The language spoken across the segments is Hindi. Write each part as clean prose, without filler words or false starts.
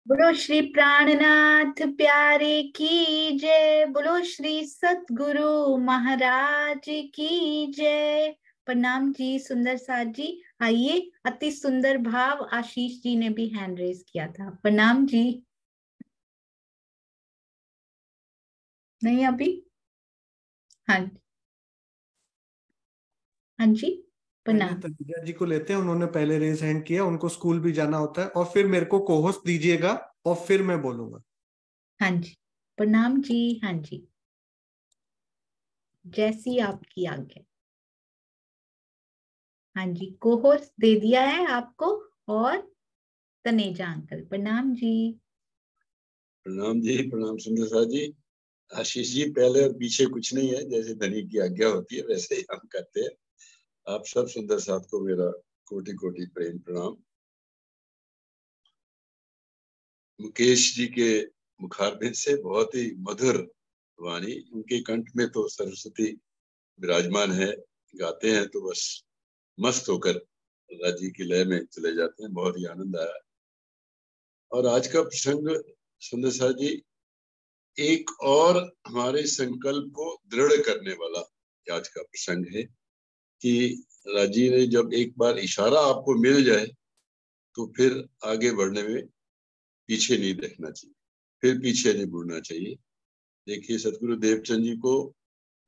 बोलो श्री प्राणनाथ प्यारे की जय। बोलो श्री सतगुरु महाराज की जय। प्रणाम जी सुंदर साथ जी। आइए, अति सुंदर भाव। आशीष जी ने भी हैंड रेज किया था। प्रणाम जी। नहीं अभी? हाँ हाँ जी पहले प्रणाम। तनुजा जी को लेते हैं, उन्होंने पहले रेज हैंड किया, उनको स्कूल भी जाना होता है, और फिर मेरे को कोहोस्ट दीजिएगा और फिर मैं बोलूंगा। हाँ जी प्रणाम जी। हाँ जी, जैसी आपकी आज्ञा। हाँ जी, कोहोस्ट दे दिया है आपको। और तनेजा अंकल प्रणाम जी। प्रणाम जी, प्रणाम सुंदर साथ जी। आशीष जी, पहले और पीछे कुछ नहीं है, जैसे धनी की आज्ञा होती है वैसे ही हम करते हैं। आप सब सुंदर साथ को मेरा कोटि कोटि प्रेम प्रणाम। मुकेश जी के मुखारबिंद से बहुत ही मधुर वाणी, उनके कंठ में तो सरस्वती विराजमान है। गाते हैं तो बस मस्त होकर राजी की लय में चले जाते हैं। बहुत ही आनंद आया। और आज का प्रसंग सुंदर साथ जी एक और हमारे संकल्प को दृढ़ करने वाला आज का प्रसंग है कि राजी ने जब एक बार इशारा आपको मिल जाए तो फिर आगे बढ़ने में पीछे नहीं देखना चाहिए, फिर पीछे नहीं मुड़ना चाहिए। देखिए, सतगुरु देवचंद जी को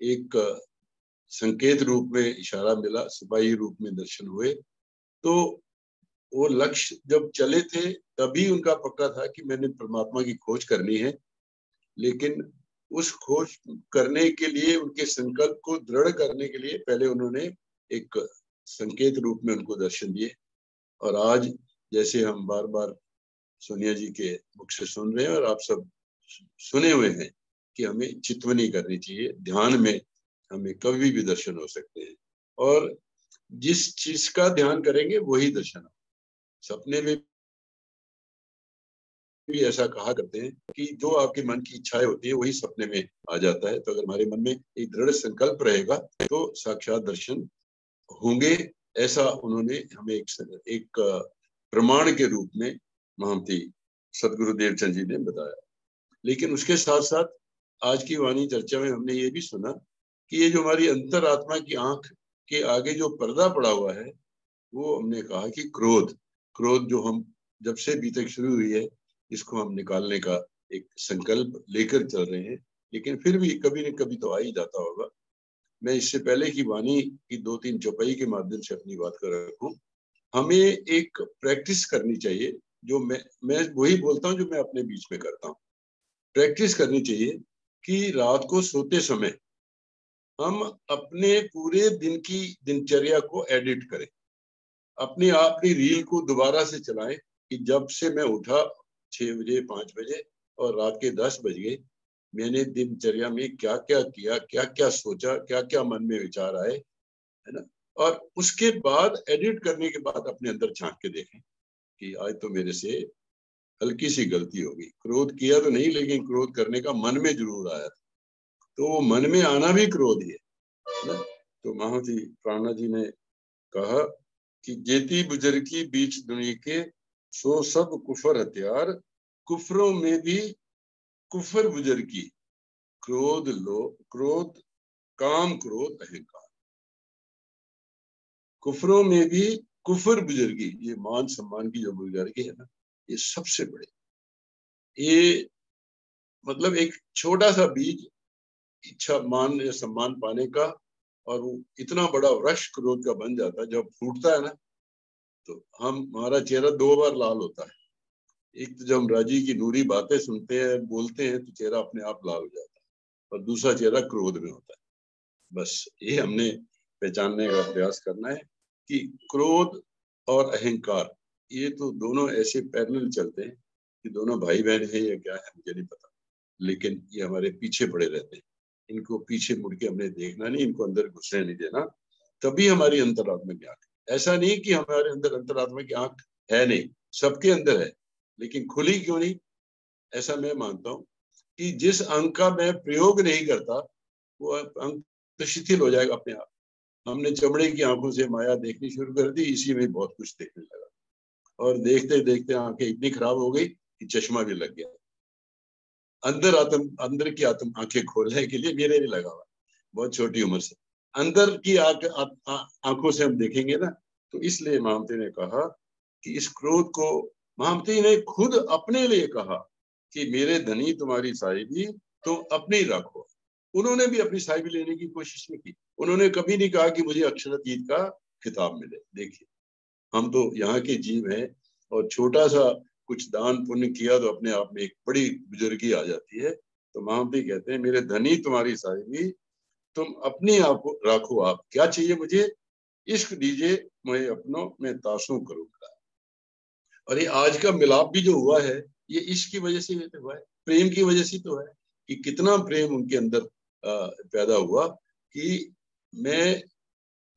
एक संकेत रूप में इशारा मिला, सिपाही रूप में दर्शन हुए, तो वो लक्ष्य जब चले थे तभी उनका पक्का था कि मैंने परमात्मा की खोज करनी है। लेकिन उस खोज करने के लिए, उनके संकल्प को दृढ़ करने के लिए पहले उन्होंने एक संकेत रूप में उनको दर्शन दिए। और आज जैसे हम बार बार सोनिया जी के मुख से सुन रहे हैं और आप सब सुने हुए हैं कि हमें चितवनी करनी चाहिए, ध्यान में हमें कभी भी दर्शन हो सकते हैं, और जिस चीज का ध्यान करेंगे वही दर्शन हो। सपने में भी ऐसा कहा करते हैं कि जो आपके मन की इच्छाएं होती है वही सपने में आ जाता है। तो अगर हमारे मन में एक दृढ़ संकल्प रहेगा तो साक्षात दर्शन होंगे। ऐसा उन्होंने हमें एक प्रमाण के रूप में महंती सदगुरु देवचंद जी ने बताया। लेकिन उसके साथ साथ आज की वाणी चर्चा में हमने ये भी सुना कि ये जो हमारी अंतरात्मा की आंख के आगे जो पर्दा पड़ा हुआ है, वो हमने कहा कि क्रोध क्रोध जो हम जब से बीतक शुरू हुई है, इसको हम निकालने का एक संकल्प लेकर चल रहे हैं। लेकिन फिर भी कभी न कभी तो आ ही जाता होगा। मैं इससे पहले की वाणी की 2-3 चौपाई के माध्यम से अपनी बात कर रखूं। हमें एक प्रैक्टिस करनी चाहिए, जो मैं वही बोलता हूँ जो मैं अपने बीच में करता हूँ। प्रैक्टिस करनी चाहिए कि रात को सोते समय हम अपने पूरे दिन की दिनचर्या को एडिट करें, अपनी रील को दोबारा से चलाएं कि जब से मैं उठा 6 बजे 5 बजे और रात के 10 बज गए, मैंने दिनचर्या में क्या क्या किया, क्या क्या सोचा, क्या क्या मन में विचार आए, है ना। और उसके बाद एडिट करने के बाद अपने अंदर झांक के देखें कि आज तो मेरे से हल्की सी गलती होगी। क्रोध किया तो नहीं, लेकिन क्रोध करने का मन में जरूर आया था। तो वो मन में आना भी क्रोध ही है ना। तो महाजी प्राणा जी ने कहा कि जेती बुजुर्गी बीच दुनिया के सो सब कुफर हथियार, कुफरों में भी कुफर बुजुर्गी, क्रोध काम क्रोध अहंकार। कुफरों में भी कुफर बुजुर्गी, ये मान सम्मान की जो बुजुर्गी है ना, ये सबसे बड़े, ये मतलब एक छोटा सा बीज इच्छा मान या सम्मान पाने का, और वो इतना बड़ा वृक्ष क्रोध का बन जाता है। जब फूटता है ना तो हमारा चेहरा 2 बार लाल होता है। एक तो जब हम राजी की नूरी बातें सुनते हैं, बोलते हैं, तो चेहरा अपने आप लाल हो जाता है, और दूसरा चेहरा क्रोध में होता है। बस ये हमने पहचानने का प्रयास करना है कि क्रोध और अहंकार, ये तो दोनों ऐसे पैरेलल चलते हैं कि दोनों भाई बहन है या क्या है मुझे नहीं पता, लेकिन ये हमारे पीछे पड़े रहते हैं। इनको पीछे मुड़ के हमने देखना नहीं, इनको अंदर घुसने नहीं देना, तभी हमारी अंतरात्मा की आंख। ऐसा नहीं कि हमारे अंदर अंतरात्मा की आंख है नहीं, सबके अंदर है, लेकिन खुली क्यों नहीं। ऐसा मैं मानता हूँ कि जिस अंग का मैं प्रयोग नहीं करता वो अंग तो शिथिल हो जाएगा अपने आप। हमने चमड़े की आंखों से माया देखनी शुरू कर दी, इसी में बहुत कुछ देखने लगा, और देखते देखते आंखें इतनी खराब हो गई कि चश्मा भी लग गया। अंदर की आत्म आंखें खोलने के लिए मेरे भी लगा हुआ, बहुत छोटी उम्र से। अंदर की आंखों से हम देखेंगे ना, तो इसलिए महामती ने कहा कि इस क्रोध को, महामती ने खुद अपने लिए कहा कि मेरे धनी तुम्हारी साहिबी तुम अपनी ही रखो। उन्होंने भी अपनी साहिबी लेने की कोशिश नहीं की। उन्होंने कभी नहीं कहा कि मुझे अक्षरातीत का खिताब मिले। देखिए, हम तो यहाँ के जीव हैं, और छोटा सा कुछ दान पुण्य किया तो अपने आप में एक बड़ी बुजुर्गी आ जाती है। तो महामती कहते हैं, मेरे धनी तुम्हारी साहिबी तुम अपनी आप राखो। आप क्या चाहिए मुझे? इश्क दीजिए, मैं अपनों में तासू करूंगा। और ये आज का मिलाप भी जो हुआ है, ये इश्क की वजह से तो हुआ है, प्रेम की वजह से तो है कि कितना प्रेम उनके अंदर पैदा हुआ कि मैं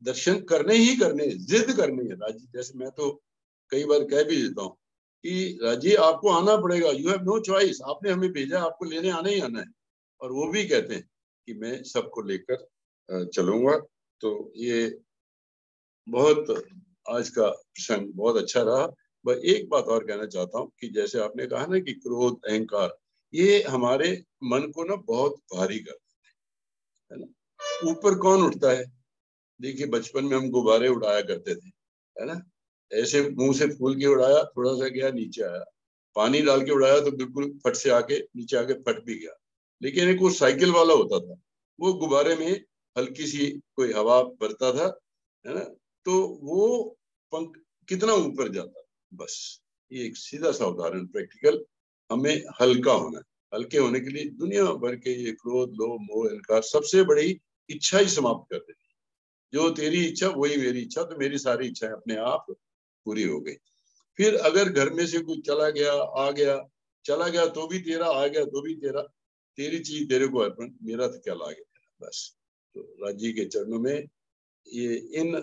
दर्शन करने ही करने, जिद करनी है। राजी, जैसे मैं तो कई बार कह भी देता हूँ कि राजी आपको आना पड़ेगा, यू हैव नो चॉइस, आपने हमें भेजा, आपको लेने आना ही आना है। और वो भी कहते हैं कि मैं सबको लेकर चलूंगा। तो ये बहुत आज का प्रसंग बहुत अच्छा रहा। मैं एक बात और कहना चाहता हूँ कि जैसे आपने कहा ना कि क्रोध, अहंकार, ये हमारे मन को ना बहुत भारी कर देते हैं, है ना। ऊपर कौन उठता है? देखिए, बचपन में हम गुब्बारे उड़ाया करते थे, है ना। ऐसे मुंह से फूल के उड़ाया, थोड़ा सा गया नीचे आया। पानी डाल के उड़ाया तो बिल्कुल फट से आके नीचे आके फट भी गया। लेकिन एक वो साइकिल वाला होता था, वो गुब्बारे में हल्की सी कोई हवा भरता था, है ना, तो वो पंख कितना ऊपर जाता। बस ये एक सीधा सा उदाहरण, प्रैक्टिकल। हमें हल्का होना है। हल्के होने के लिए दुनिया भर के ये क्रोध, लोभ, मोह, अहंकार, सबसे बड़ी इच्छा ही समाप्त कर देती। जो तेरी इच्छा वही मेरी इच्छा, तो मेरी सारी इच्छाएं अपने आप पूरी हो गई। फिर अगर घर में से कोई चला गया, आ गया, चला गया तो भी तेरा, आ गया तो भी तेरा, तेरी चीज तेरे को अर्पण, मेरा तो क्या लागे तेरा। बस तो राजी के चरणों में ये इन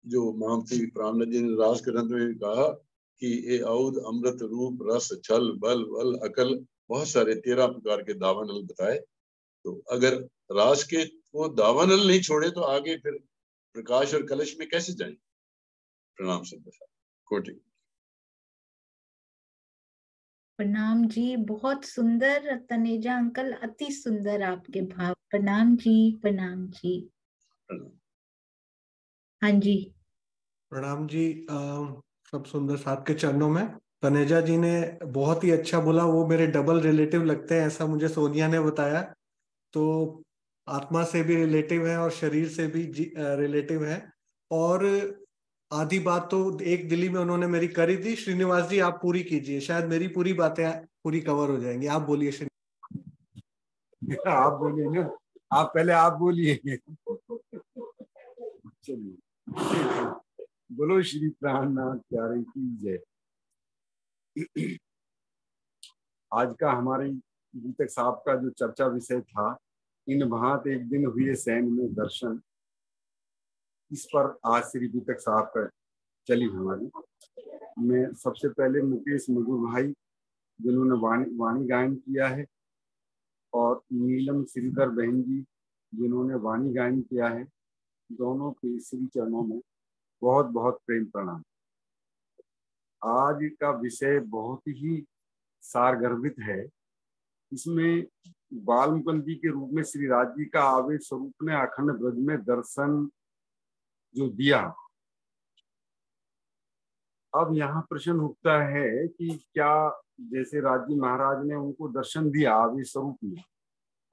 जो महामती प्राणनाथ जी ने रास ग्रंथ में कहा कि ये औध अमृत रूप रस छल बल बल अकल, बहुत सारे 13 प्रकार के दावानल बताए। तो अगर रास के वो दावानल नहीं छोड़े तो आगे फिर प्रकाश और कलश में कैसे जाएंगे। प्रणाम सब कोटि। प्रणाम जी, बहुत सुंदर तनेजा अंकल, अति सुंदर आपके भाव। प्रणाम जी, प्रणाम जी। प्रणाम। हाँ जी। प्रणाम जी। सब सुंदर साथ के चरणों में। तनेजा जी ने बहुत ही अच्छा बोला, वो मेरे डबल रिलेटिव लगते हैं, ऐसा मुझे सोनिया ने बताया। तो आत्मा से भी रिलेटिव है और शरीर से भी रिलेटिव है। और आधी बात तो एक दिल्ली में उन्होंने मेरी करी थी। श्रीनिवास जी आप पूरी कीजिए, शायद मेरी पूरी बातें पूरी कवर हो जाएंगी। आप बोलिए आप बोलिए ना, आप पहले आप बोलिए। चलिए, बोलो श्री प्राणनाथ प्यारे की जय। आज का हमारे गीतक साहब का जो चर्चा विषय था, इन भांत एक दिन हुए सैन में दर्शन, इस पर आज श्री गीतक साहब का चली हमारी। मैं सबसे पहले मुकेश मधु भाई जिन्होंने वाणी गायन किया है, और नीलम श्रीधर बहन जी जिन्होंने वाणी गायन किया है, दोनों के श्री चरणों में बहुत बहुत प्रेम प्रणाम। आज का विषय बहुत ही सारगर्भित है। इसमें बाल मुकुंदी के रूप में श्री राज जी का आवेश स्वरूप ने अखंड ब्रज में दर्शन जो दिया। अब यहाँ प्रश्न उठता है कि क्या जैसे राज जी महाराज ने उनको दर्शन दिया आवेश स्वरूप में,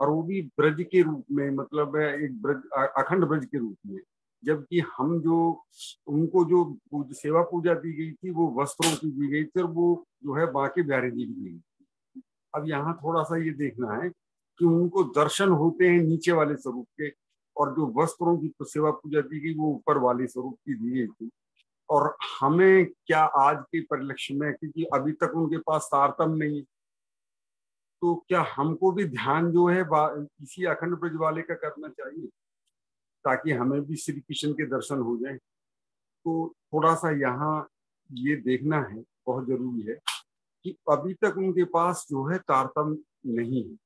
और वो भी ब्रज के रूप में, मतलब एक ब्रज, अखंड ब्रज के रूप में, जबकि हम जो उनको जो सेवा पूजा दी गई थी वो वस्त्रों की दी गई थी, और वो जो है बांके बिहारी जी की दी गई। अब यहाँ थोड़ा सा ये देखना है कि उनको दर्शन होते हैं नीचे वाले स्वरूप के, और जो वस्त्रों की सेवा पूजा दी गई वो ऊपर वाले स्वरूप की दी गई थी। और हमें क्या आज के परिलक्ष्य में, क्योंकि अभी तक उनके पास तारतम्य नहीं है, तो क्या हमको भी ध्यान जो है इसी अखंड ब्रज वाले का करना चाहिए, ताकि हमें भी श्री कृष्ण के दर्शन हो जाए। तो थोड़ा सा यहाँ ये देखना है, बहुत जरूरी है कि अभी तक उनके पास जो है तारतम्य नहीं है,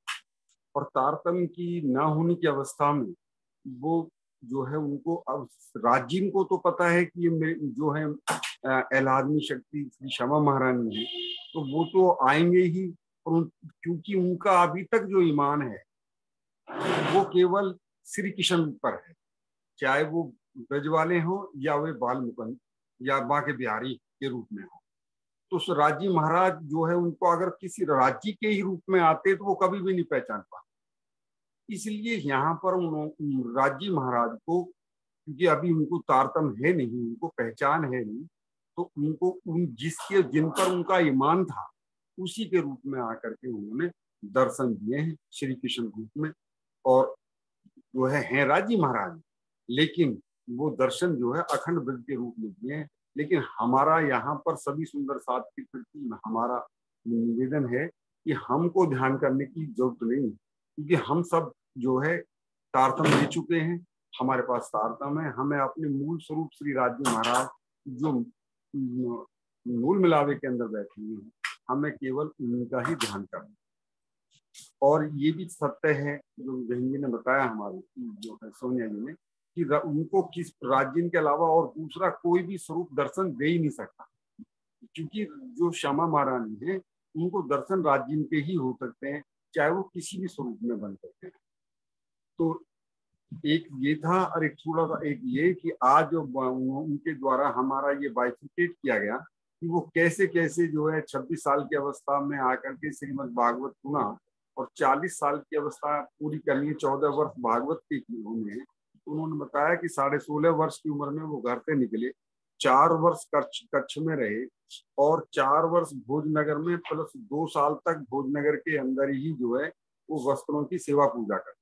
और तारतम्य की ना होने की अवस्था में वो जो है उनको, अब राजीव को तो पता है कि ये जो है एलादमी शक्ति श्री श्यामा महारानी है, तो वो तो आएंगे ही, और क्योंकि उनका अभी तक जो ईमान है वो केवल श्री कृष्ण पर है, चाहे वो ब्रज वाले हों या वे बाल मुकुंद या बांके बिहारी के रूप में हो। तो उस राज्य महाराज जो है उनको अगर किसी राज्य के ही रूप में आते तो वो कभी भी नहीं पहचान पाते। इसलिए यहाँ पर राज्य महाराज को, क्योंकि अभी उनको तारतम्य है नहीं, उनको पहचान है नहीं, तो उनको जिसके जिन पर उनका ईमान था उसी के रूप में आकर के उन्होंने दर्शन दिए हैं श्री कृष्ण रूप में। और जो है राज्य महाराज, लेकिन वो दर्शन जो है अखंड ब्रज के रूप में दिए हैं। लेकिन हमारा यहाँ पर सभी सुंदर साथ के प्रति हमारा निवेदन है कि हमको ध्यान करने की जरूरत नहीं, क्योंकि हम सब जो है तारतम्य ले चुके हैं, हमारे पास तारतम्य है। हमें अपने मूल स्वरूप श्री राज्य महाराज जो मूल मिलावे के अंदर बैठे हुए हैं, हमें केवल उनका ही ध्यान करना। और ये भी सत्य है जो बहन जी ने बताया, हमारी जो है सोनिया जी ने, कि उनको किस राज्य के अलावा और दूसरा कोई भी स्वरूप दर्शन दे ही नहीं सकता, क्योंकि जो श्यामा महारानी है उनको दर्शन राज्य के ही हो सकते हैं, चाहे वो किसी भी स्वरूप में बन सकते हैं। तो एक ये था, और एक थोड़ा सा एक ये कि आज उनके द्वारा हमारा ये बाइफिकेट किया गया कि वो कैसे कैसे जो है 26 साल की अवस्था में आकर के श्रीमद् भागवत सुना, और 40 साल की अवस्था पूरी करनी है, 14 वर्ष भागवत के होंगे। उन्होंने बताया कि 16.5 वर्ष की उम्र में वो घर से निकले, 4 वर्ष कच्छ में रहे, और 4 वर्ष भोजनगर में, प्लस 2 साल तक भोजनगर के अंदर ही जो है वो वस्त्रों की सेवा पूजा करते।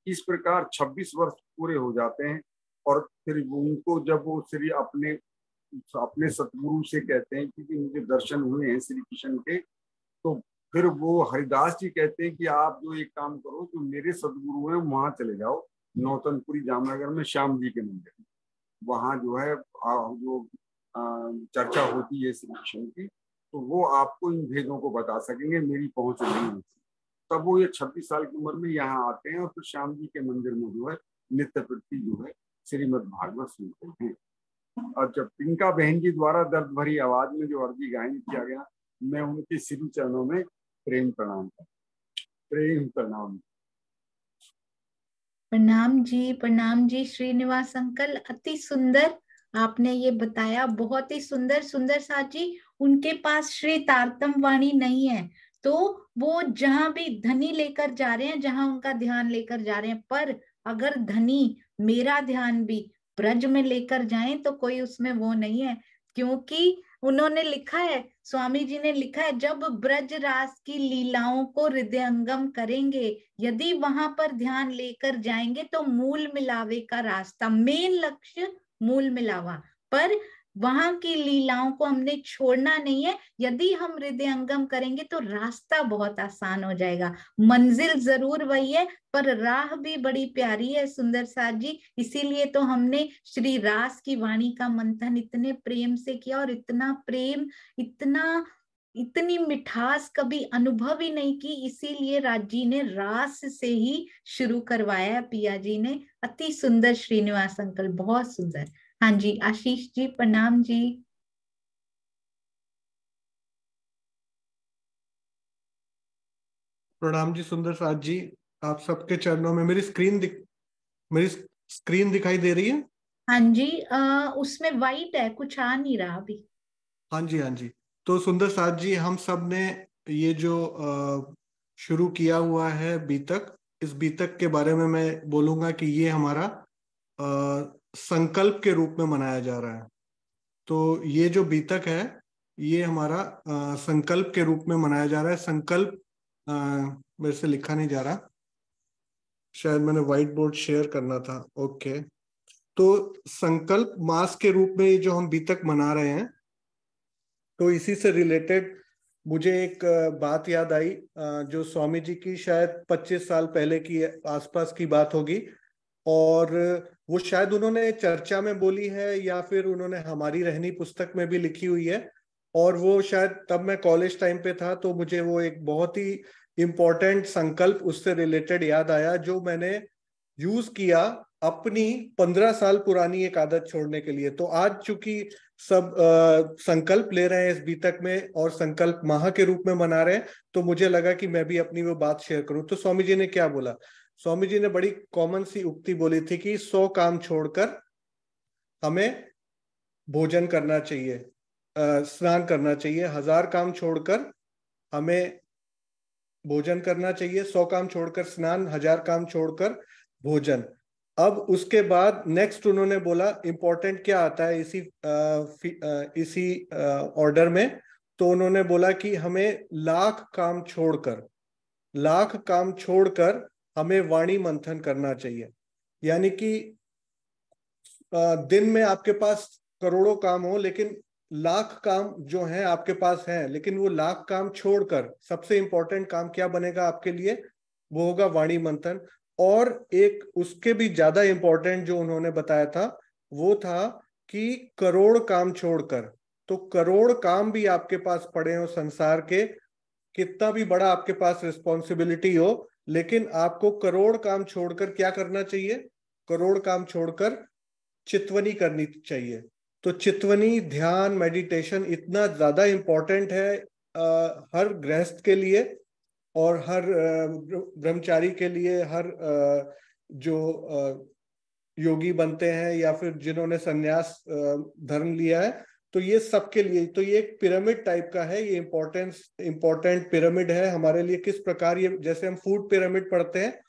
इस प्रकार 26 वर्ष पूरे हो जाते हैं। और फिर उनको जब वो श्री अपने सतगुरु से कहते हैं कि मुझे दर्शन हुए हैं श्री कृष्ण के, तो फिर वो हरिदास जी कहते हैं कि आप जो एक काम करो, जो मेरे सतगुरु हैं वहां चले जाओ, नौतनपुरी जामनगर में श्याम जी के मंदिर, वहां जो है जो चर्चा होती है श्री कृष्ण की, तो वो आपको इन भेदों को बता सकेंगे, मेरी पहुंच नहीं होती। तब वो ये 26 साल की उम्र में यहाँ आते हैं और फिर श्याम जी के मंदिर में जो है नित्य प्रति जो है श्रीमद् भागवत सुनते हैं। और जब पिंका बहन जी द्वारा दर्द भरी आवाज में जो अर्जी गायन किया गया, मैं उनके श्री चरणों में प्रेम प्रणाम करता, प्रेम प्रणाम। प्रणाम जी श्रीनिवास अंकल, अति सुंदर आपने ये बताया, बहुत ही सुंदर। सुंदर साथ जी, उनके पास श्री तारतम वाणी नहीं है, तो वो जहां भी धनी लेकर जा रहे हैं, जहां उनका ध्यान लेकर जा रहे हैं, पर अगर धनी मेरा ध्यान भी ब्रज में लेकर जाएं तो कोई उसमें वो नहीं है, क्योंकि उन्होंने लिखा है, स्वामी जी ने लिखा है, जब ब्रज रास की लीलाओं को हृदयंगम करेंगे, यदि वहां पर ध्यान लेकर जाएंगे तो मूल मिलावे का रास्ता, मेन लक्ष्य मूल मिलावा, पर वहां की लीलाओं को हमने छोड़ना नहीं है। यदि हम हृदयंगम करेंगे तो रास्ता बहुत आसान हो जाएगा। मंजिल जरूर वही है, पर राह भी बड़ी प्यारी है सुंदर साथ जी। इसीलिए तो हमने श्री रास की वाणी का मंथन इतने प्रेम से किया, और इतना प्रेम, इतनी मिठास कभी अनुभव ही नहीं की। इसीलिए राज जी ने रास से ही शुरू करवाया, पिया जी ने। अति सुंदर श्रीनिवास अंकल, बहुत सुंदर। हाँ जी, आशीष जी प्रणाम जी। प्रणाम जी सुंदर साथ जी, आप सबके चरणों में। मेरी स्क्रीन दिखाई दे रही है? हाँ जी, उसमें वाइट है, कुछ आ नहीं रहा अभी। हाँ जी हाँ जी। तो सुंदर साथ जी, हम सब ने ये जो शुरू किया हुआ है बीतक, इस बीतक के बारे में मैं बोलूंगा कि ये हमारा संकल्प के रूप में मनाया जा रहा है। तो ये जो बीतक है ये हमारा संकल्प के रूप में मनाया जा रहा है। संकल्प मेरे से लिखा नहीं जा रहा, शायद मैंने व्हाइट बोर्ड शेयर करना था। ओके, तो संकल्प मास के रूप में जो हम बीतक मना रहे हैं, तो इसी से रिलेटेड मुझे एक बात याद आई, जो स्वामी जी की शायद 25 साल पहले की आसपास की बात होगी, और वो शायद उन्होंने चर्चा में बोली है या फिर उन्होंने हमारी रहनी पुस्तक में भी लिखी हुई है। और वो शायद तब मैं कॉलेज टाइम पे था, तो मुझे वो एक बहुत ही इम्पोर्टेंट संकल्प उससे रिलेटेड याद आया, जो मैंने यूज किया अपनी 15 साल पुरानी एक आदत छोड़ने के लिए। तो आज चूंकि सब संकल्प ले रहे हैं इस बीतक में और संकल्प माह के रूप में मना रहे हैं, तो मुझे लगा कि मैं भी अपनी वो बात शेयर करूं। तो स्वामी जी ने क्या बोला? स्वामी जी ने बड़ी कॉमन सी उक्ति बोली थी कि 100 काम छोड़कर हमें भोजन करना चाहिए, स्नान करना चाहिए। 1000 काम छोड़कर हमें भोजन करना चाहिए, 100 काम छोड़कर स्नान, 1000 काम छोड़कर भोजन। अब उसके बाद नेक्स्ट उन्होंने बोला इंपॉर्टेंट क्या आता है इसी ऑर्डर में। तो उन्होंने बोला कि हमें लाख काम छोड़कर हमें वाणी मंथन करना चाहिए। यानी कि दिन में आपके पास करोड़ों काम हो, लेकिन लाख काम जो है आपके पास है, लेकिन वो लाख काम छोड़कर सबसे इंपॉर्टेंट काम क्या बनेगा आपके लिए? वो होगा वाणी मंथन। और एक उसके भी ज्यादा इंपॉर्टेंट जो उन्होंने बताया था वो था कि करोड़ काम छोड़कर। तो करोड़ काम भी आपके पास पड़े हो संसार के, कितना भी बड़ा आपके पास रिस्पॉन्सिबिलिटी हो, लेकिन आपको करोड़ काम छोड़कर क्या करना चाहिए? करोड़ काम छोड़कर चितवनी करनी चाहिए। तो चितवनी, ध्यान, मेडिटेशन इतना ज्यादा इंपॉर्टेंट है हर गृहस्थ के लिए और हर ब्रह्मचारी के लिए, हर जो योगी बनते हैं या फिर जिन्होंने संन्यास धर्म लिया है, तो ये सबके लिए। तो ये एक पिरामिड टाइप का है, ये इंपॉर्टेंट पिरामिड है हमारे लिए। किस प्रकार ये, जैसे हम फूड पिरामिड पढ़ते हैं,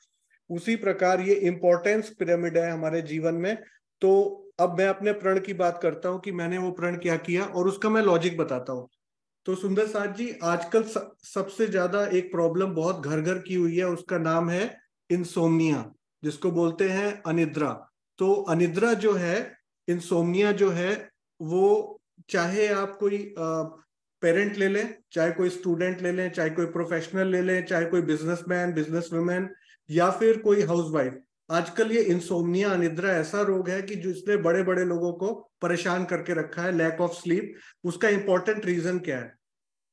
उसी प्रकार ये इंपॉर्टेंस पिरामिड है हमारे जीवन में। तो अब मैं अपने प्रण की बात करता हूं कि मैंने वो प्रण क्या किया और उसका मैं लॉजिक बताता हूं। तो सुंदर साथ जी, आजकल सबसे ज्यादा एक प्रॉब्लम बहुत घर घर की हुई है, उसका नाम है इंसोम्निया, जिसको बोलते हैं अनिद्रा। तो अनिद्रा जो है, इंसोम्निया जो है, वो चाहे आप कोई पेरेंट ले लें, चाहे कोई स्टूडेंट ले लें, चाहे कोई प्रोफेशनल ले लें, चाहे कोई बिजनेसमैन, बिजनेस वुमेन या फिर कोई हाउसवाइफ, आजकल ये इंसोम्निया, अनिद्रा ऐसा रोग है कि जो इसने बड़े बड़े लोगों को परेशान करके रखा है। Lack of sleep. उसका इंपॉर्टेंट रीजन क्या है?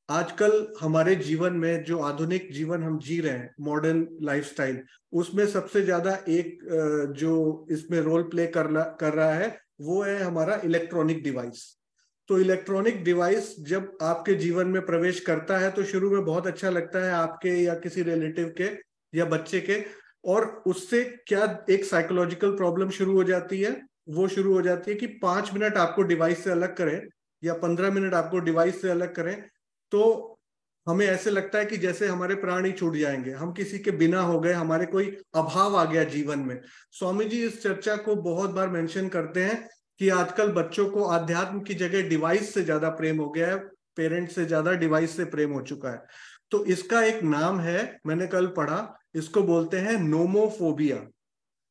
आजकल हमारे जीवन में जो आधुनिक जीवन हम जी रहे हैं, मॉडर्न लाइफस्टाइल, उसमें सबसे ज्यादा एक जो इसमें रोल प्ले कर रहा है वो है हमारा इलेक्ट्रॉनिक डिवाइस। तो इलेक्ट्रॉनिक डिवाइस जब आपके जीवन में प्रवेश करता है तो शुरू में बहुत अच्छा लगता है आपके या किसी रिलेटिव के या बच्चे के, और उससे क्या एक साइकोलॉजिकल प्रॉब्लम शुरू हो जाती है। वो शुरू हो जाती है कि 5 मिनट आपको डिवाइस से अलग करें या 15 मिनट आपको डिवाइस से अलग करें तो हमें ऐसे लगता है कि जैसे हमारे प्राण ही छूट जाएंगे, हम किसी के बिना हो गए, हमारे कोई अभाव आ गया जीवन में। स्वामी जी इस चर्चा को बहुत बार मेंशन करते हैं कि आजकल बच्चों को आध्यात्म की जगह डिवाइस से ज्यादा प्रेम हो गया है, पेरेंट्स से ज्यादा डिवाइस से प्रेम हो चुका है। तो इसका एक नाम है, मैंने कल पढ़ा, इसको बोलते हैं नोमोफोबिया,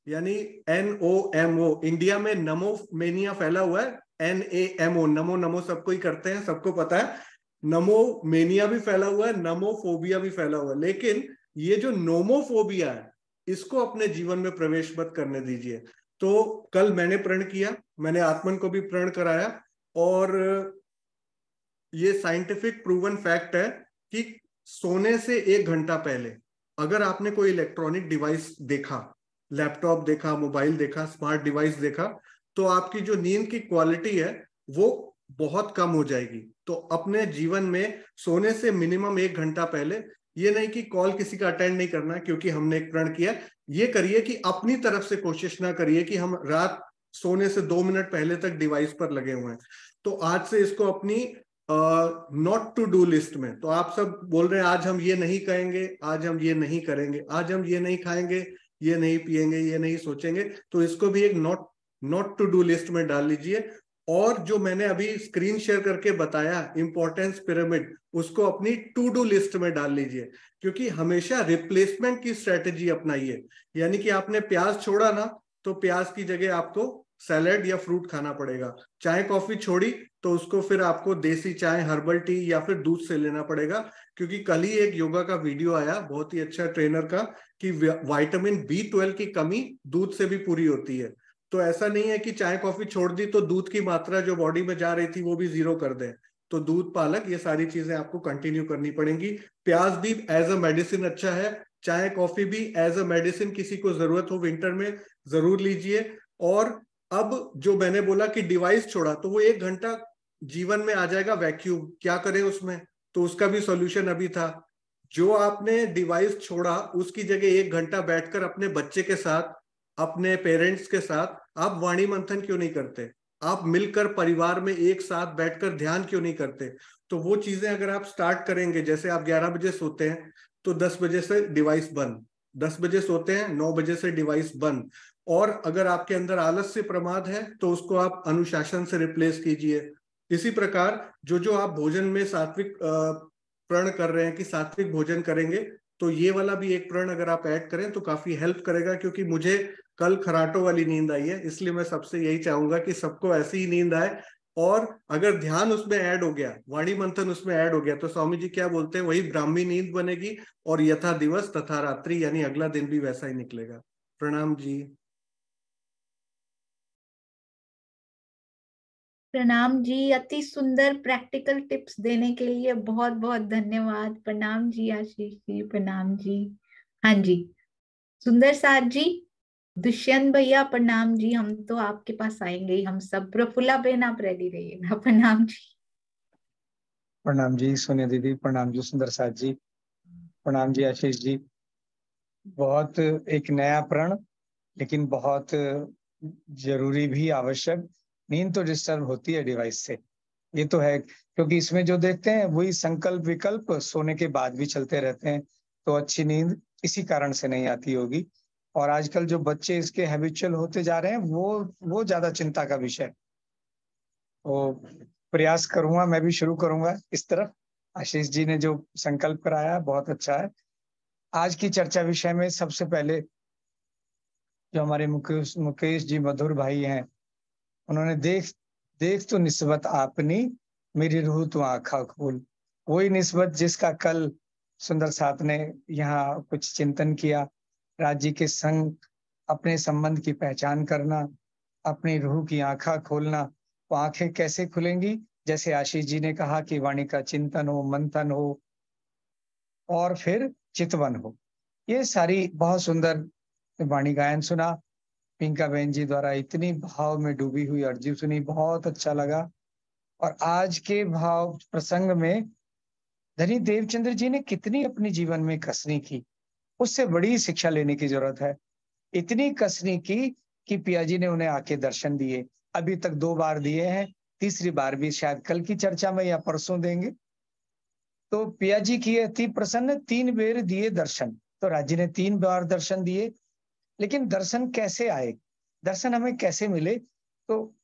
यानी NOMO। इंडिया में नमोमेनिया फैला हुआ है, NAMO, नमो नमो सबको ही करते हैं, सबको पता है। नमोमेनिया भी फैला हुआ है, नमोफोबिया भी फैला हुआ है, लेकिन ये जो नोमोफोबिया है इसको अपने जीवन में प्रवेश मत करने दीजिए। तो कल मैंने प्रण किया, मैंने आत्मन को भी प्रण कराया, और ये साइंटिफिक प्रूवन फैक्ट है कि सोने से 1 घंटा पहले अगर आपने कोई इलेक्ट्रॉनिक डिवाइस देखा, लैपटॉप देखा, मोबाइल देखा, स्मार्ट डिवाइस देखा, तो आपकी जो नींद की क्वालिटी है वो बहुत कम हो जाएगी। तो अपने जीवन में सोने से मिनिमम 1 घंटा पहले, ये नहीं कि कॉल किसी का अटेंड नहीं करना क्योंकि हमने एक प्रण किया, ये करिए कि अपनी तरफ से कोशिश ना करिए कि हम रात सोने से 2 मिनट पहले तक डिवाइस पर लगे हुए हैं। तो आज से इसको अपनी नॉट टू डू लिस्ट में, तो आप सब बोल रहे हैं आज हम ये नहीं कहेंगे, आज हम ये नहीं करेंगे, आज हम ये नहीं खाएंगे, ये नहीं पिएंगे, ये नहीं सोचेंगे, तो इसको भी एक नॉट टू डू लिस्ट में डाल लीजिए। और जो मैंने अभी स्क्रीन शेयर करके बताया इंपॉर्टेंस पिरामिड, उसको अपनी टू डू लिस्ट में डाल लीजिए, क्योंकि हमेशा रिप्लेसमेंट की स्ट्रेटेजी अपनाइए। यानी कि आपने प्याज छोड़ा ना, तो प्याज की जगह आपको सैलेड या फ्रूट खाना पड़ेगा। चाय कॉफी छोड़ी तो उसको फिर आपको देसी चाय, हर्बल टी या फिर दूध से लेना पड़ेगा। क्योंकि कल ही एक योगा का वीडियो आया बहुत ही अच्छा ट्रेनर का कि विटामिन B12 की कमी दूध से भी पूरी होती है। तो ऐसा नहीं है कि चाय कॉफी छोड़ दी तो दूध की मात्रा जो बॉडी में जा रही थी वो भी 0 कर दें। तो दूध, पालक, ये सारी चीजें आपको कंटिन्यू करनी पड़ेंगी। प्याज भी एज अ मेडिसिन अच्छा है, चाय कॉफी भी एज अ मेडिसिन किसी को जरूरत हो विंटर में जरूर लीजिए। और अब जो मैंने बोला कि डिवाइस छोड़ा, तो वो 1 घंटा जीवन में आ जाएगा वैक्यूम, क्या करें उसमें, तो उसका भी सॉल्यूशन अभी था। जो आपने डिवाइस छोड़ा उसकी जगह 1 घंटा बैठकर अपने बच्चे के साथ, अपने पेरेंट्स के साथ आप वाणी मंथन क्यों नहीं करते? आप मिलकर परिवार में एक साथ बैठकर ध्यान क्यों नहीं करते? तो वो चीजें अगर आप स्टार्ट करेंगे, जैसे आप 11 बजे सोते हैं तो 10 बजे से डिवाइस बंद, 10 बजे सोते हैं 9 बजे से डिवाइस बंद। और अगर आपके अंदर आलस्य प्रमाद है तो उसको आप अनुशासन से रिप्लेस कीजिए। इसी प्रकार जो जो आप भोजन में सात्विक प्रण कर रहे हैं कि सात्विक भोजन करेंगे, तो ये वाला भी एक प्रण अगर आप ऐड करें तो काफी हेल्प करेगा। क्योंकि मुझे कल खराटों वाली नींद आई है, इसलिए मैं सबसे यही चाहूंगा कि सबको ऐसी ही नींद आए। और अगर ध्यान उसमें ऐड हो गया, वाणी मंथन उसमें ऐड हो गया, तो स्वामी जी क्या बोलते हैं, वही ब्राह्मी नींद बनेगी और यथा दिवस तथा रात्रि, यानी अगला दिन भी वैसा ही निकलेगा। प्रणाम जी। प्रणाम जी, अति सुंदर प्रैक्टिकल टिप्स देने के लिए बहुत बहुत धन्यवाद। प्रणाम जी आशीष जी, प्रणाम जी। हाँ जी, सुंदर साथ जी, दुष्यंत भैया प्रणाम जी। हम तो आपके पास आएंगे ही, हम सब। प्रफुल्ला बहन आप रेडी रहिएगा। प्रणाम जी। प्रणाम जी सोनिया दीदी, प्रणाम जी सुंदर साथ जी, प्रणाम जी आशीष जी। बहुत एक नया प्रण, लेकिन बहुत जरूरी भी, आवश्यक। नींद तो डिस्टर्ब होती है डिवाइस से, ये तो है, क्योंकि इसमें जो देखते हैं वही संकल्प विकल्प सोने के बाद भी चलते रहते हैं, तो अच्छी नींद इसी कारण से नहीं आती होगी। और आजकल जो बच्चे इसके हैबिचुअल होते जा रहे हैं वो ज्यादा चिंता का विषय। वो प्रयास करूंगा, मैं भी शुरू करूंगा इस तरफ। आशीष जी ने जो संकल्प कराया बहुत अच्छा है। आज की चर्चा विषय में सबसे पहले जो हमारे मुकेश जी मधुर भाई हैं, उन्होंने देख तो निस्बत आपनी, मेरी रूह तो आँखा खोल। वही निस्बत जिसका कल सुंदर साथ ने यहाँ कुछ चिंतन किया। राज्य के संग अपने संबंध की पहचान करना, अपनी रूह की आँखा खोलना। वो आंखें कैसे खुलेंगी? जैसे आशीष जी ने कहा कि वाणी का चिंतन हो, मंथन हो और फिर चितवन हो। ये सारी बहुत सुंदर वाणी गायन सुना पिंका बहन जी द्वारा, इतनी भाव में डूबी हुई अर्जी सुनी, बहुत अच्छा लगा। और आज के भाव प्रसंग में धनी देवचंद्र जी ने कितनी अपनी जीवन में कसनी की, उससे बड़ी शिक्षा लेने की जरूरत है। इतनी कसनी की कि पियाजी ने उन्हें आके दर्शन दिए। अभी तक 2 बार दिए हैं, तीसरी बार भी शायद कल की चर्चा में या परसों देंगे। तो पियाजी की अति प्रसन्न, 3 बेर दिए दर्शन। तो राज्य ने 3 बार दर्शन दिए। लेकिन दर्शन कैसे आए, दर्शन हमें कैसे मिले? तो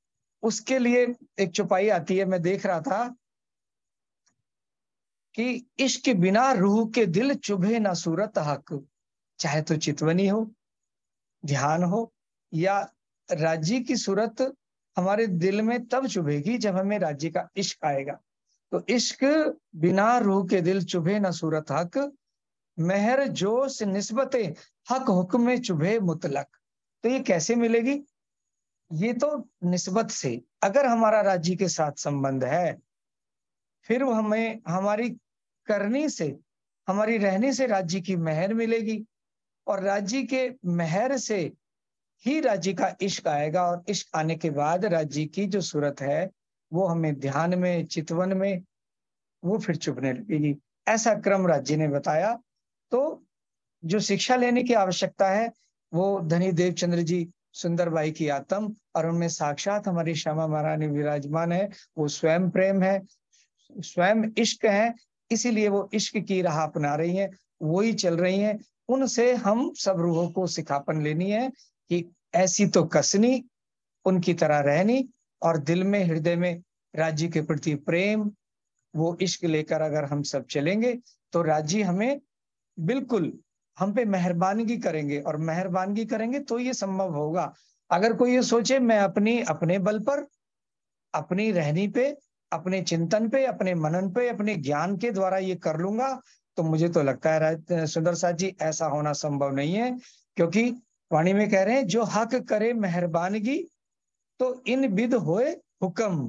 उसके लिए एक चौपाई आती है, मैं देख रहा था कि इश्क बिना रूह के दिल चुभे ना सूरत हक। चाहे तो चितवनी हो, ध्यान हो, या राज्य की सूरत हमारे दिल में तब चुभेगी जब हमें राज्य का इश्क आएगा। तो इश्क बिना रूह के दिल चुभे ना सूरत हक, मेहर जोश निस्बते हक हुक्म में चुभे मुतलक। तो ये कैसे मिलेगी? ये तो निस्बत से, अगर हमारा राज्य के साथ संबंध है, फिर वो हमें हमारी करनी से, हमारी रहने से राज्य की मेहर मिलेगी। और राज्य के मेहर से ही राज्य का इश्क आएगा। और इश्क आने के बाद राज्य की जो सूरत है वो हमें ध्यान में, चितवन में वो फिर चुभने लगेगी। ऐसा क्रम राज्य ने बताया। तो जो शिक्षा लेने की आवश्यकता है वो धनी देवचंद्र जी सुंदरबाई की आत्म, और उनमें साक्षात हमारी श्यामा महारानी विराजमान है। वो स्वयं प्रेम है, स्वयं इश्क है, इसीलिए वो इश्क की राह अपना रही हैं, वही चल रही हैं। उनसे हम सब रूहों को सिखापन लेनी है कि ऐसी तो कसनी, उनकी तरह रहनी, और दिल में, हृदय में राज्य के प्रति प्रेम, वो इश्क लेकर अगर हम सब चलेंगे तो राज्य हमें बिल्कुल हम पे मेहरबानी करेंगे। और मेहरबानी करेंगे तो ये संभव होगा। अगर कोई ये सोचे मैं अपने बल पर, अपनी रहनी पे, अपने चिंतन पे, अपने मनन पे, अपने ज्ञान के द्वारा ये कर लूंगा, तो मुझे तो लगता है सुंदर साथ जी ऐसा होना संभव नहीं है। क्योंकि वाणी में कह रहे हैं जो हक करे मेहरबानगी, तो इन विध होए हुक्म।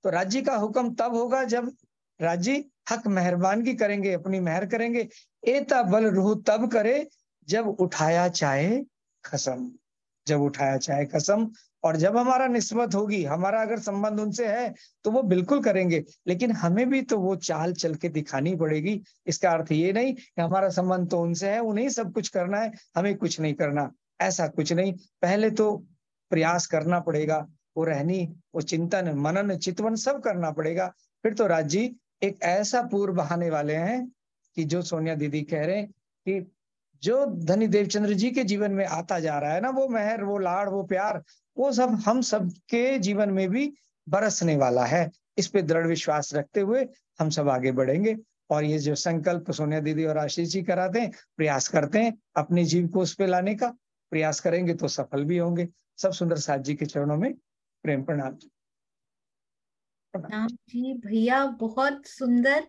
तो राज्य का हुक्म तब होगा जब राज्य हक मेहरबानगी करेंगे, अपनी मेहर करेंगे। एता बल रूह तब करे जब उठाया चाहे कसम, जब उठाया चाहे कसम। और जब हमारा निस्बत होगी, हमारा अगर संबंध उनसे है तो वो बिल्कुल करेंगे, लेकिन हमें भी तो वो चाल चल के दिखानी पड़ेगी। इसका अर्थ ये नहीं कि हमारा संबंध तो उनसे है, उन्हें सब कुछ करना है, हमें कुछ नहीं करना, ऐसा कुछ नहीं। पहले तो प्रयास करना पड़ेगा, वो रहनी, वो चिंतन, मनन, चितवन सब करना पड़ेगा। फिर तो राज जी एक ऐसा पूर्व बहाने वाले हैं कि जो सोनिया दीदी कह रहे हैं कि जो धनी देवचंद्र जी के जीवन में आता जा रहा है ना, वो मेहर, वो लाड़, वो प्यार, वो सब हम सब के जीवन में भी बरसने वाला है। इस पे दृढ़ विश्वास रखते हुए हम सब आगे बढ़ेंगे। और ये जो संकल्प सोनिया दीदी और आशीष जी कराते हैं, प्रयास करते हैं अपने जीव को उस पे लाने का, प्रयास करेंगे तो सफल भी होंगे। सब सुंदर साथ जी के चरणों में प्रेम प्रणाम। प्रणाम जी भैया, बहुत सुंदर,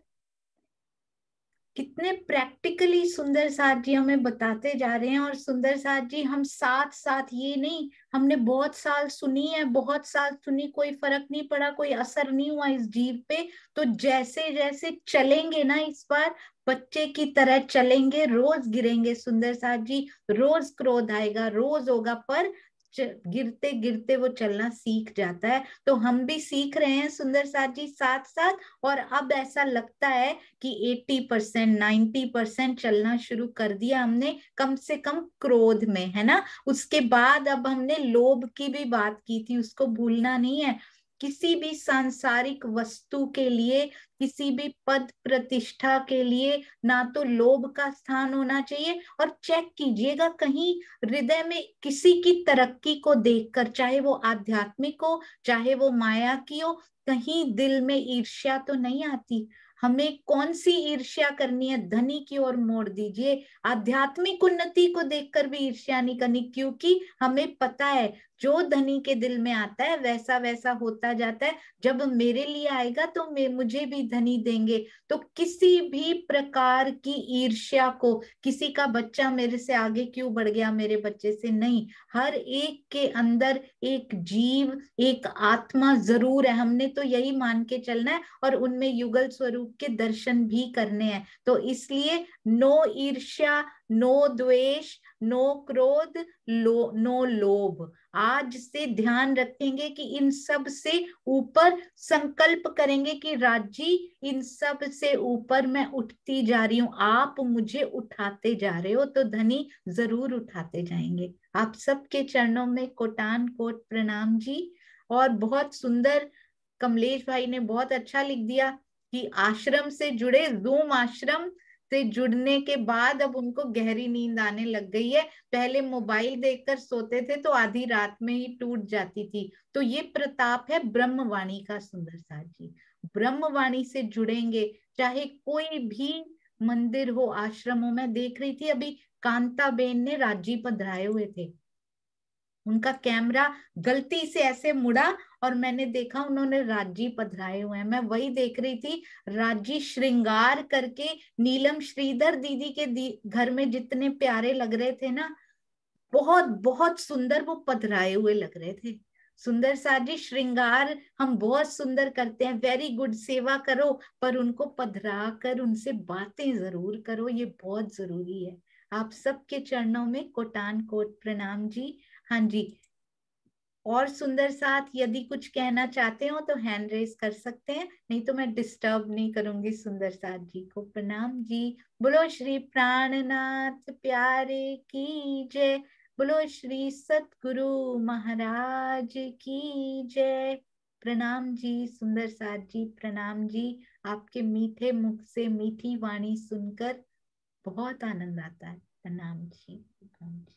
कितने प्रैक्टिकली सुंदर साथ जी हमें बताते जा रहे हैं। और सुंदर साथ जी, हम साथ साथ ये नहीं, हमने बहुत साल सुनी है, बहुत साल सुनी, कोई फर्क नहीं पड़ा, कोई असर नहीं हुआ इस जीव पे। तो जैसे जैसे चलेंगे ना, इस बार बच्चे की तरह चलेंगे, रोज गिरेंगे सुंदर साथ जी, रोज क्रोध आएगा, रोज होगा, पर गिरते गिरते वो चलना सीख जाता है। तो हम भी सीख रहे हैं सुंदर साथ जी साथ साथ। और अब ऐसा लगता है कि 80% 90% चलना शुरू कर दिया हमने, कम से कम क्रोध में, है ना। उसके बाद अब हमने लोभ की भी बात की थी, उसको भूलना नहीं है। किसी भी सांसारिक वस्तु के लिए, किसी भी पद प्रतिष्ठा के लिए ना तो लोभ का स्थान होना चाहिए। और चेक कीजिएगा, कहीं हृदय में किसी की तरक्की को देखकर, चाहे वो आध्यात्मिक हो, चाहे वो माया की हो, कहीं दिल में ईर्ष्या तो नहीं आती। हमें कौन सी ईर्ष्या करनी है, धनी की ओर मोड़ दीजिए। आध्यात्मिक उन्नति को देखकर भी ईर्ष्या नहीं करनी, क्योंकि हमें पता है जो धनी के दिल में आता है वैसा वैसा होता जाता है। जब मेरे लिए आएगा तो मुझे भी धनी देंगे। तो किसी भी प्रकार की ईर्ष्या को, किसी का बच्चा मेरे से आगे क्यों बढ़ गया मेरे बच्चे से, नहीं। हर एक के अंदर एक जीव, एक आत्मा जरूर है, हमने तो यही मान के चलना है। और उनमें युगल स्वरूप के दर्शन भी करने हैं। तो इसलिए नो ईर्ष्या, नो द्वेष, नो क्रोध, नो लोभ। आज से ध्यान रखेंगे कि इन सब से ऊपर संकल्प करेंगे कि राजी, इन सब से ऊपर मैं उठती जा रही हूं, आप मुझे उठाते जा रहे हो, तो धनी जरूर उठाते जाएंगे। आप सबके चरणों में कोटान कोट प्रणाम जी। और बहुत सुंदर कमलेश भाई ने बहुत अच्छा लिख दिया कि आश्रम से जुड़े, जूम आश्रम से जुड़ने के बाद अब उनको गहरी नींद आने लग गई है। पहले मोबाइल देखकर सोते थे तो आधी रात में ही टूट जाती थी। तो ये प्रताप है ब्रह्मवाणी का सुंदर साथ जी। ब्रह्मवाणी से जुड़ेंगे, चाहे कोई भी मंदिर हो, आश्रम हो। मैं देख रही थी अभी कांताबेन ने राजी पधराए हुए थे, उनका कैमरा गलती से ऐसे मुड़ा और मैंने देखा उन्होंने राजी पधराए हुए हैं। मैं वही देख रही थी, राजी श्रृंगार करके नीलम श्रीधर दीदी के घर में जितने प्यारे लग रहे थे ना, बहुत बहुत सुंदर वो पधराए हुए लग रहे थे। सुंदर साथ जी, श्रृंगार हम बहुत सुंदर करते हैं, वेरी गुड, सेवा करो, पर उनको पधरा कर उनसे बातें जरूर करो, ये बहुत जरूरी है। आप सबके चरणों में कोटान कोट प्रणाम जी। हाँ जी, और सुंदर साथ यदि कुछ कहना चाहते हो तो हैंड रेस कर सकते हैं, नहीं तो मैं डिस्टर्ब नहीं करूंगी सुंदर साथ जी को। प्रणाम जी। बोलो श्री प्राणनाथ प्यारे की जय, बोलो श्री सतगुरु महाराज की जय। प्रणाम जी सुंदर साथ जी, प्रणाम जी। आपके मीठे मुख से मीठी वाणी सुनकर बहुत आनंद आता है। प्रणाम जी, प्रणाम जी।